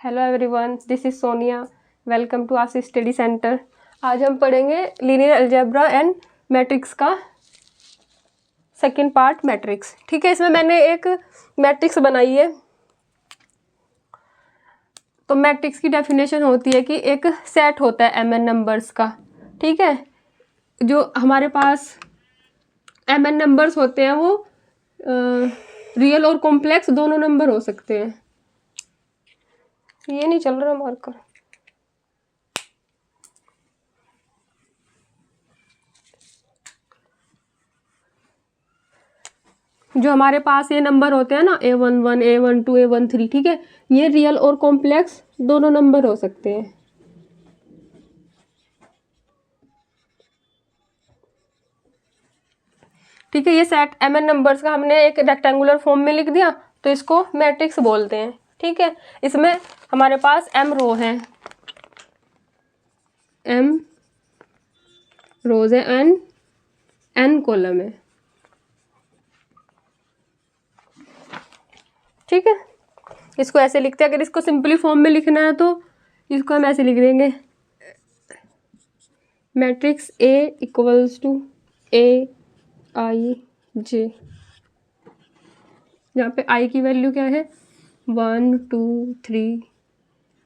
Hello everyone, this is Sonia. Welcome to Asif study centre. आज हम पढ़ेंगे लीनियर अलजेब्रा एंड मैट्रिक्स का सेकंड पार्ट मैट्रिक्स। ठीक है, इसमें मैंने एक मैट्रिक्स बनाई है। तो मैट्रिक्स की डेफिनेशन होती है कि एक सेट होता है mn नंबर्स का। ठीक है, जो हमारे पास mn नंबर्स होते हैं वो रियल और कॉम्प्लेक्स दोनों नंबर हो सकते हैं। ये नहीं चल रहा मार्कर। जो हमारे पास ये नंबर होते हैं ना, A11, A12, A13, ठीक है, ये रियल और कॉम्प्लेक्स दोनों नंबर हो सकते हैं। ठीक है, ये सेट mn नंबर्स का हमने एक रेक्टेंगुलर फॉर्म में लिख दिया, तो इसको मैट्रिक्स बोलते हैं। ठीक है, इसमें हमारे पास m रो है, m रोज है, n कॉलम है। ठीक है, इसको ऐसे लिखते हैं। अगर इसको सिंपली फॉर्म में लिखना है तो इसको हम ऐसे लिख देंगे, matrix A equals to AIJ, यहाँ पे I की वैल्यू क्या है 1 2 3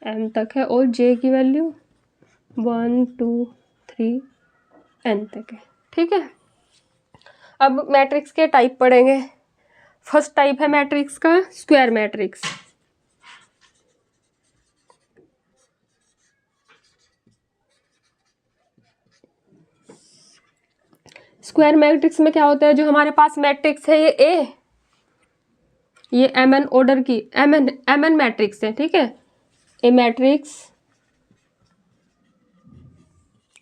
n तक है, और J की वैल्यू 1 2 3 n तक है। ठीक है, अब मैट्रिक्स के टाइप पढ़ेंगे। फर्स्ट टाइप है मैट्रिक्स का स्क्वायर मैट्रिक्स। स्क्वायर मैट्रिक्स में क्या होता है, जो हमारे पास मैट्रिक्स है ये mn ऑर्डर की mn मैट्रिक्स है। ठीक है, ए मैट्रिक्स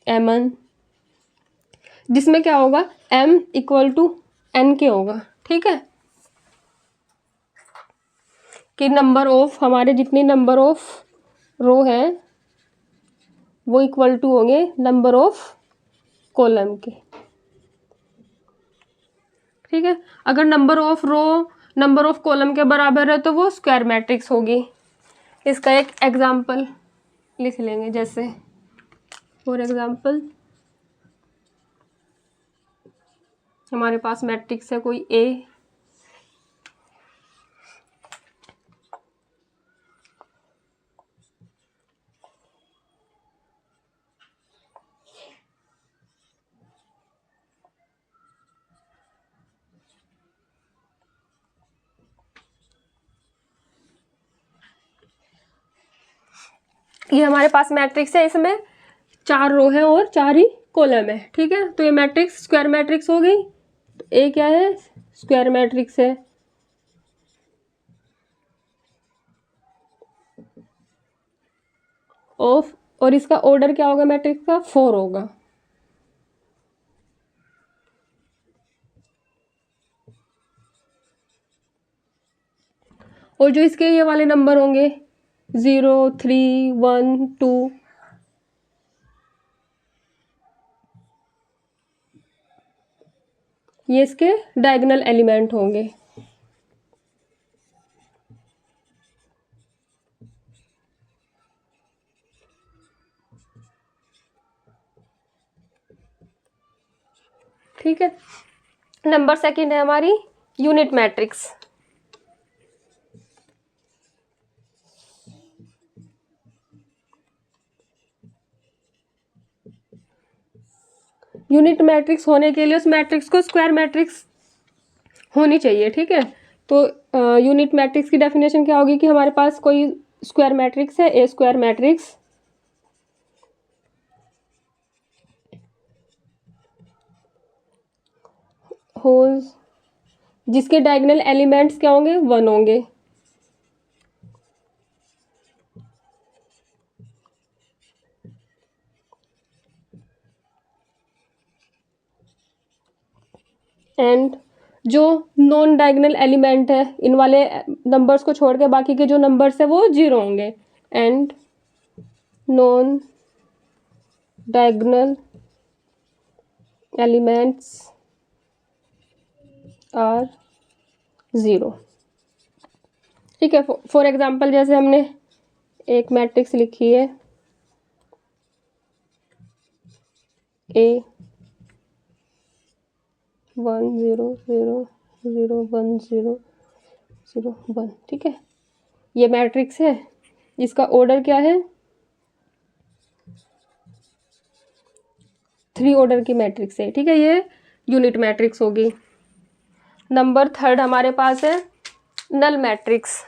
mn, जिसमें क्या होगा m इक्वल टू n के होगा। ठीक है, कि नंबर ऑफ हमारे जितनी नंबर ऑफ रो है वो इक्वल टू होंगे नंबर ऑफ कॉलम के। ठीक है, अगर number of row number of column के बराबर है तो वो स्क्वायर मैट्रिक्स होगी। इसका एक एग्जाम्पल लिख लेंगे, जैसे फॉर एग्जाम्पल हमारे पास मैट्रिक्स है कोई A, ये हमारे पास मैट्रिक्स है, इसमें 4 रो है और 4 ही कॉलम है। ठीक है, तो ये मैट्रिक्स स्क्वायर मैट्रिक्स हो गई। तो ए क्या है, स्क्वायर मैट्रिक्स है। ऑफ, और इसका ऑर्डर क्या होगा मैट्रिक्स का 4 होगा। और जो इसके ये वाले नंबर होंगे 0 3 1 2, ये इसके डायगोनल एलिमेंट होंगे। ठीक है, नंबर सेकंड है हमारी यूनिट मैट्रिक्स। यूनिट मैट्रिक्स होने के लिए उस मैट्रिक्स को स्क्वायर मैट्रिक्स होनी चाहिए। ठीक है, तो यूनिट मैट्रिक्स की डेफिनेशन क्या होगी कि हमारे पास कोई स्क्वायर मैट्रिक्स है, ए स्क्वायर मैट्रिक्स होल्स, जिसके डायगोनल एलिमेंट्स क्या होंगे 1 होंगे। एंड जो नॉन डायगोनल एलिमेंट है, इन वाले नंबर्स को छोड़ के बाकी के जो नंबर्स है वो 0 होंगे। And non diagonal elements are 0। ठीक है, फॉर एग्जाम्पल जैसे हमने एक मैट्रिक्स लिखी है A 1 0 0 0 1 0 0 1, ठीक है। ये मैट्रिक्स है, इसका ऑर्डर क्या है, 3 ऑर्डर की मैट्रिक्स है, ठीक है। ये यूनिट मैट्रिक्स होगी। नंबर 3 हमारे पास है नल मैट्रिक्स।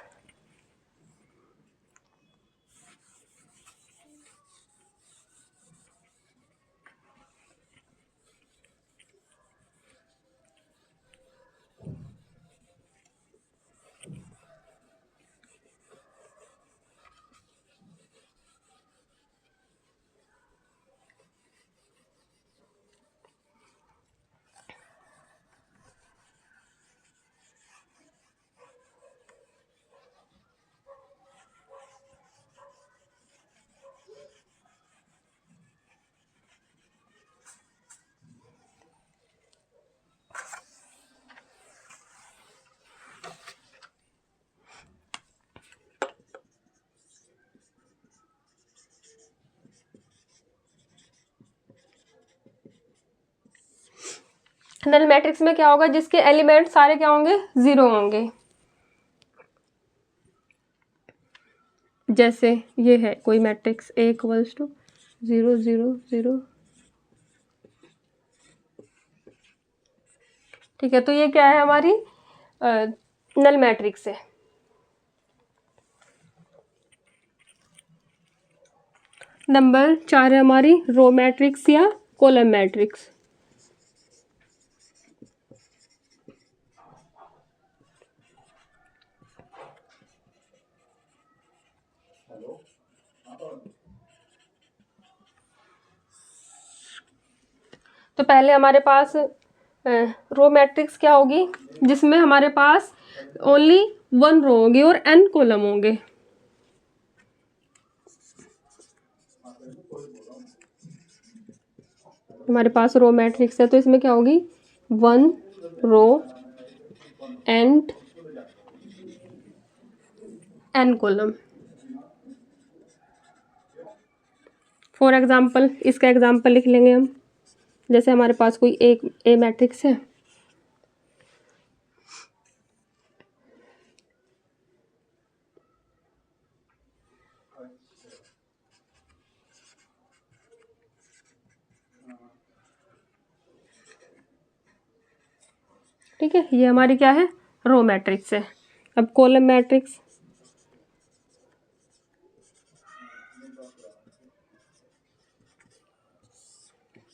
नल मैट्रिक्स में क्या होगा, जिसके एलिमेंट सारे क्या होंगे, 0 होंगे। जैसे ये है कोई मैट्रिक्स A इक्वल्स टू 0 0 0, ठीक है। तो ये क्या है, हमारी नल मैट्रिक्स है। नंबर 4 है हमारी रो मैट्रिक्स या कॉलम मैट्रिक्स। तो पहले हमारे पास रो मैट्रिक्स क्या होगी, जिसमें हमारे पास ओनली 1 रो होगी और n कॉलम होंगे। हमारे पास रो मैट्रिक्स है तो इसमें क्या होगी, 1 row and n column. For example, इसका एग्जाम्पल लिख लेंगे हम। जैसे हमारे पास कोई एक ए मैट्रिक्स है, ठीक है। ये हमारी क्या है, रो मैट्रिक्स है। अब कॉलम मैट्रिक्स,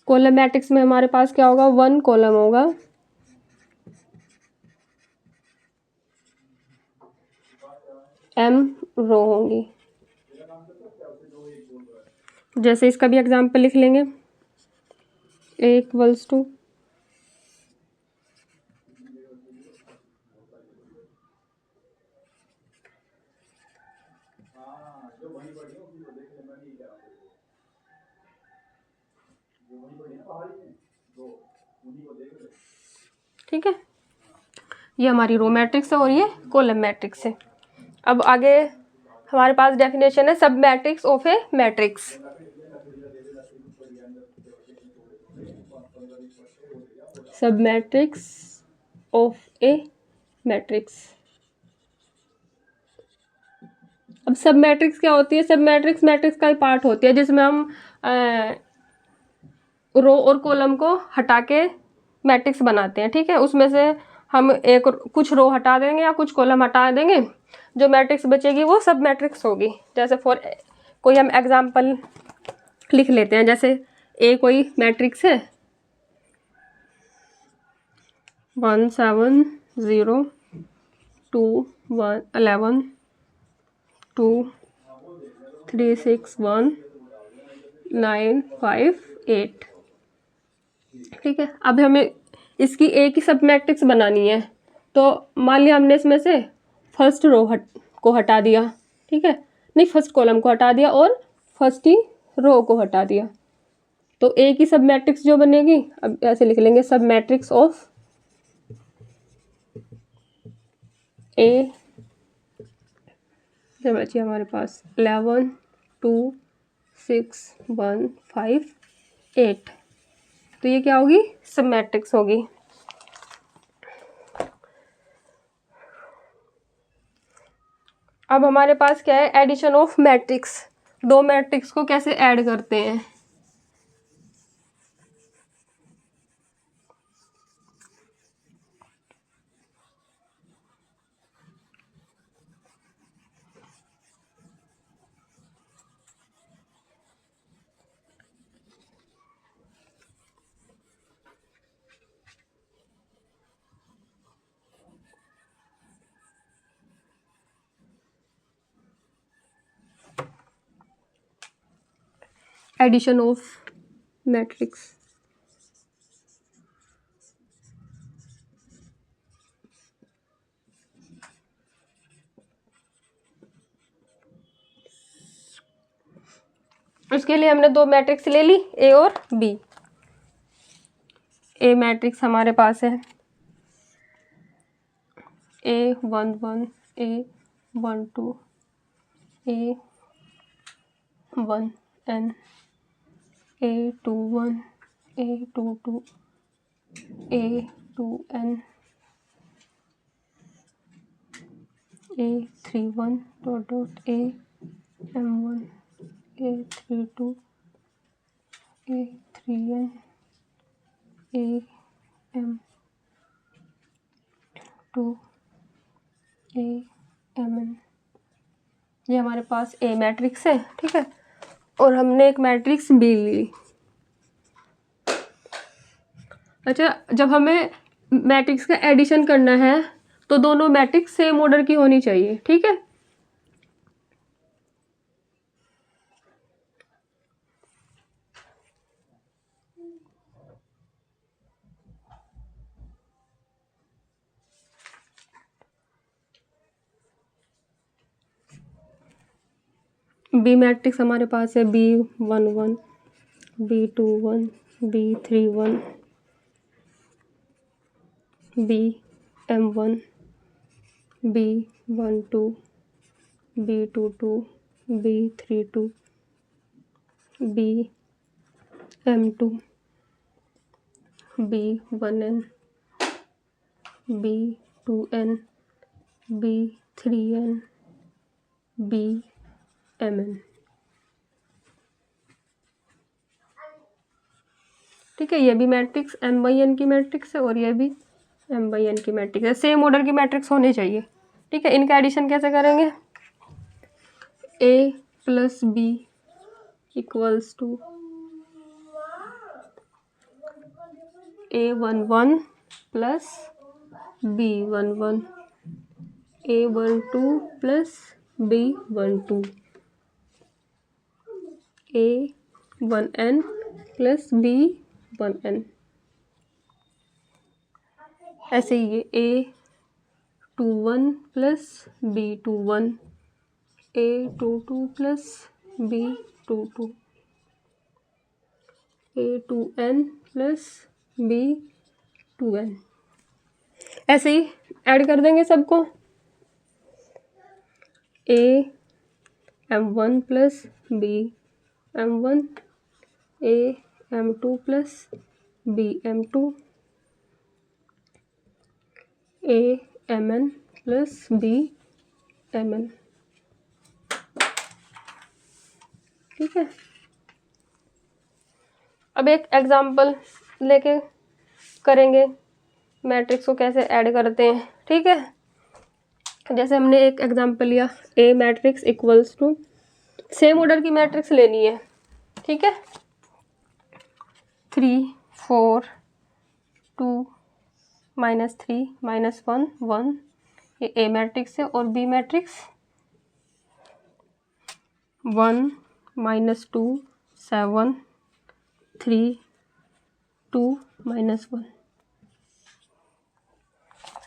कॉलम मैट्रिक्स में हमारे पास क्या होगा, 1 कॉलम होगा, m रो होंगी। जैसे इसका भी एग्जाम्पल लिख लेंगे, A इक्वल्स टू ठीक है। ये हमारी रो मैट्रिक्स है और ये कॉलम मैट्रिक्स है। अब आगे हमारे पास डेफिनेशन है सब मैट्रिक्स ऑफ ए मैट्रिक्स। सब मैट्रिक्स ऑफ ए मैट्रिक्स। अब सब मैट्रिक्स क्या होती है, सब मैट्रिक्स मैट्रिक्स का ही पार्ट होती है, जिसमें हम रो और कॉलम को हटा के मैट्रिक्स बनाते हैं, ठीक है। उसमें से हम एक कुछ रो हटा देंगे या कुछ कॉलम हटा देंगे, जो मैट्रिक्स बचेगी वो सब मैट्रिक्स होगी। जैसे फॉर कोई हम एग्जांपल लिख लेते हैं, जैसे ए कोई मैट्रिक्स है 1 7 0 2 1 11 2 3 6 1 9 5 8, ठीक है। अब हमें इसकी ए की सब मैट्रिक्स बनानी है, तो मान लिया हमने इसमें से फर्स्ट रो को हटा दिया, ठीक है, नहीं फर्स्ट कॉलम को हटा दिया और फर्स्ट ही रो को हटा दिया, तो ए की सब मैट्रिक्स जो बनेगी, अब ऐसे लिख लेंगे, सब मैट्रिक्स ऑफ ए तो बची हमारे पास 11 2 6 1 5 8। तो ये क्या होगी, सब मैट्रिक्स होगी। अब हमारे पास क्या है, एडिशन ऑफ मैट्रिक्स। दो मैट्रिक्स को कैसे ऐड करते हैं। Addition of matrix. उसके लिए हमने दो मैट्रिक्स ले ली, ए और बी। ए मैट्रिक्स हमारे पास है A11 A12 A1n A21 A22 A2n A31 AM1 A32 A3n AM2 AMn। ये हमारे पास ए मैट्रिक्स है, ठीक है। और हमने एक मैट्रिक्स बी ली। अच्छा, जब हमें मैट्रिक्स का एडिशन करना है तो दोनों मैट्रिक्स सेम ऑर्डर की होनी चाहिए, ठीक है। बी मैट्रिक्स हमारे पास है B11 B21 B31 BM1 B12 B22 B32 BM2 B1n B2n B3n BMn। ठीक है, ये भी मैट्रिक्स m/n की मैट्रिक्स है और ये भी m/n की मैट्रिक्स है। सेम ऑर्डर की मैट्रिक्स होनी चाहिए, ठीक है। इनका एडिशन कैसे करेंगे, a plus B equals to A11 plus B11 A12 plus B12 A1n plus B1n। ऐसे ही ये A21 plus B21 A22 plus B22 A2n plus B2n। ऐसे ही ऐड कर देंगे सबको। AM1 plus BM1 AM2 plus BM2 AMn plus BMn। ठीक है, अब एक एग्जाम्पल लेके करेंगे मैट्रिक्स को कैसे ऐड करते हैं। ठीक है, जैसे हमने एक एग्जाम्पल लिया, A matrix equals to, same order की मैट्रिक्स लेनी है। ठीक है, 3 4 2 -3 -1 1, ये ए मैट्रिक्स है। और बी मैट्रिक्स 1 -2 7 3 2 -1।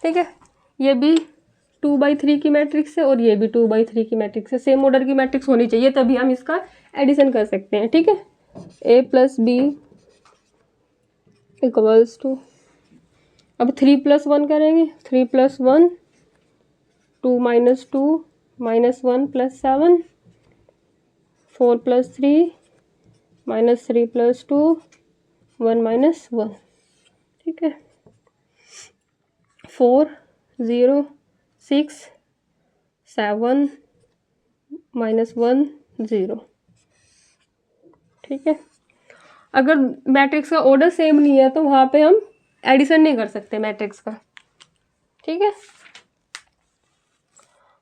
ठीक है, ये भी 2/3 की मैट्रिक्स है और ये भी 2/3 की मैट्रिक्स है। सेम ऑर्डर की मैट्रिक्स होनी चाहिए, तभी हम इसका एडिशन कर सकते हैं। ठीक है, a plus B equals to, अब 3 + 1 करेंगे, 3 + 1 2 -2 -1 + 7, 4 + 3, -3 + 2, 1 - 1, ठीक है। 4 0 6 7 -1 0, ठीक है। अगर मैट्रिक्स का ऑर्डर सेम नहीं है तो वहाँ पे हम एडिशन नहीं कर सकते मैट्रिक्स का, ठीक है।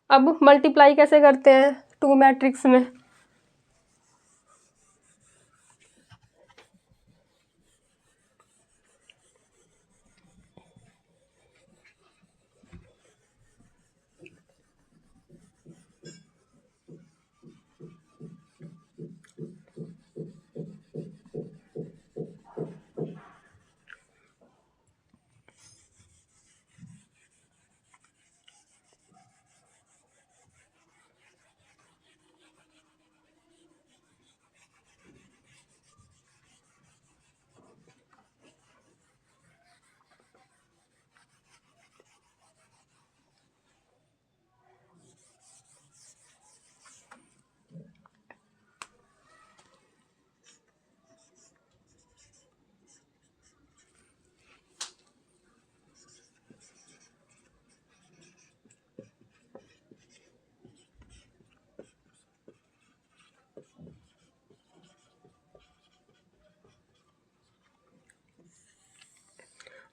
अब मल्टीप्लाई कैसे करते हैं टू मैट्रिक्स में?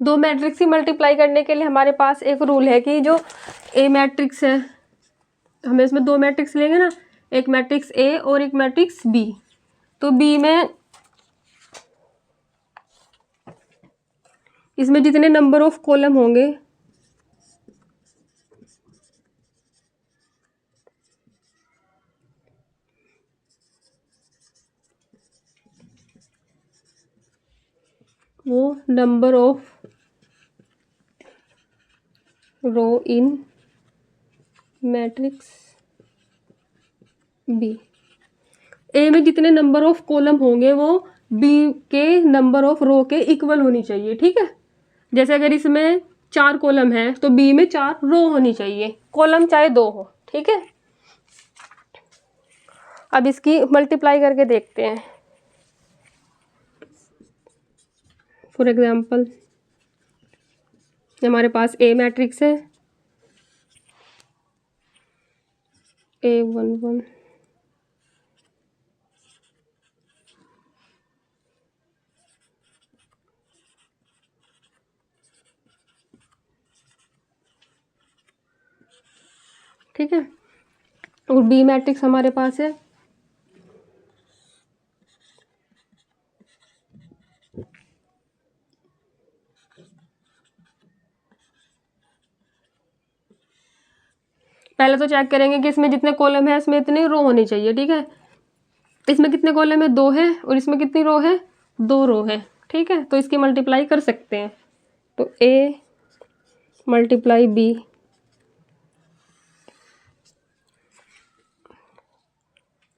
दो मैट्रिक्स ही मल्टीप्लाई करने के लिए हमारे पास एक रूल है कि जो ए मैट्रिक्स है, हमें इसमें दो मैट्रिक्स लेंगे ना, एक मैट्रिक्स ए और एक मैट्रिक्स बी। तो बी में इसमें जितने नंबर ऑफ कॉलम होंगे वो number of row in matrix B. A में जितने नंबर ऑफ कॉलम होंगे वो बी के नंबर ऑफ रो के इक्वल होनी चाहिए, ठीक है। जैसे अगर इसमें 4 कॉलम है तो बी में 4 रो होनी चाहिए, कॉलम चाहे 2 हो, ठीक है। अब इसकी मल्टीप्लाई करके देखते हैं। फॉर एग्जाम्पल हमारे पास ए मैट्रिक्स है, A11 ठीक है, और बी मैट्रिक्स हमारे पास है पहले तो चेक करेंगे कि इसमें जितने कॉलम है इसमें इतनी रो होनी चाहिए, ठीक है। इसमें कितने कॉलम है? 2 है, और इसमें कितनी रो है? 2 रो है, ठीक है। तो इसकी मल्टीप्लाई कर सकते हैं। तो A × B,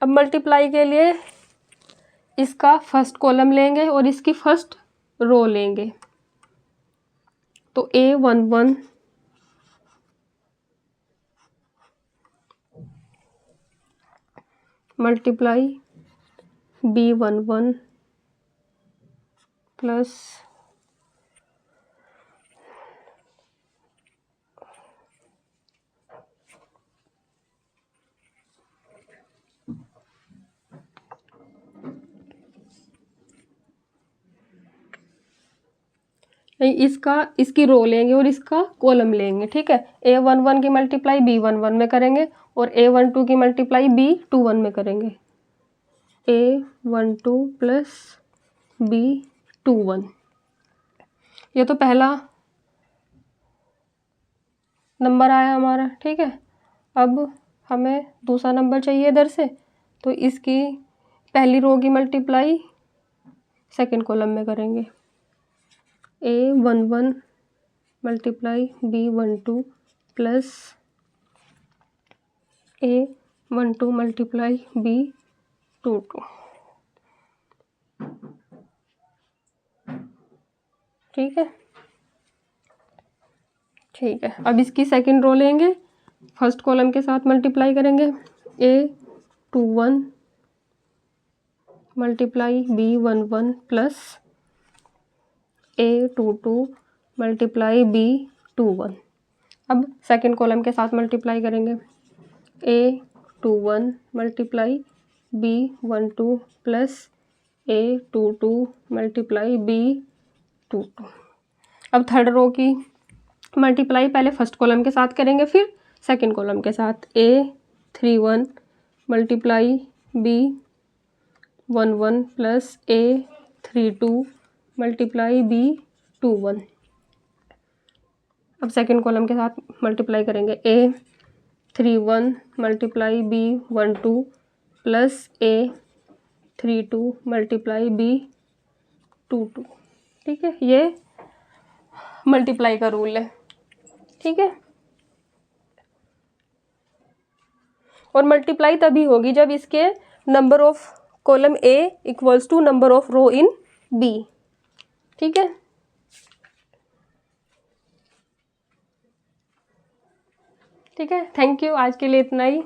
अब मल्टीप्लाई के लिए इसका फर्स्ट कॉलम लेंगे और इसकी फर्स्ट रो लेंगे। तो A11 मल्टीप्लाई B11 प्लस इसकी रो लेंगे और इसका कॉलम लेंगे, ठीक है। A11 की मल्टीप्लाई B11 में करेंगे और A12 की मल्टीप्लाई B21 में करेंगे। A12 प्लस B21, ये तो पहला नंबर आया हमारा, ठीक है। अब हमें दूसरा नंबर चाहिए इधर से, तो इसकी पहली रो की मल्टीप्लाई सेकंड कॉलम में करेंगे। A11 multiply B12 plus A12 multiply B22, ठीक है। ठीक है, अब इसकी सेकंड रो लेंगे फर्स्ट कॉलम के साथ मल्टीप्लाई करेंगे, A21 multiply B11 plus A22 multiply B21। अब सेकेंड कॉलम के साथ मल्टीप्लाई करेंगे, A21 multiply B12 plus A22 multiply B22। अब थर्ड रो की मल्टीप्लाई पहले फर्स्ट कॉलम के साथ करेंगे, फिर सेकेंड कॉलम के साथ, A31 multiply B11 plus A32 multiply B21। अब सेकेंड कॉलम के साथ मल्टीप्लाई करेंगे, A31 multiply B12 plus A32 multiply B22। ठीक है, ये मल्टीप्लाई का रूल है। ठीक है, और मल्टीप्लाई तभी होगी जब इसके number of column A equals to number of row in B। ठीक है, ठीक है, थैंक यू, आज के लिए इतना ही।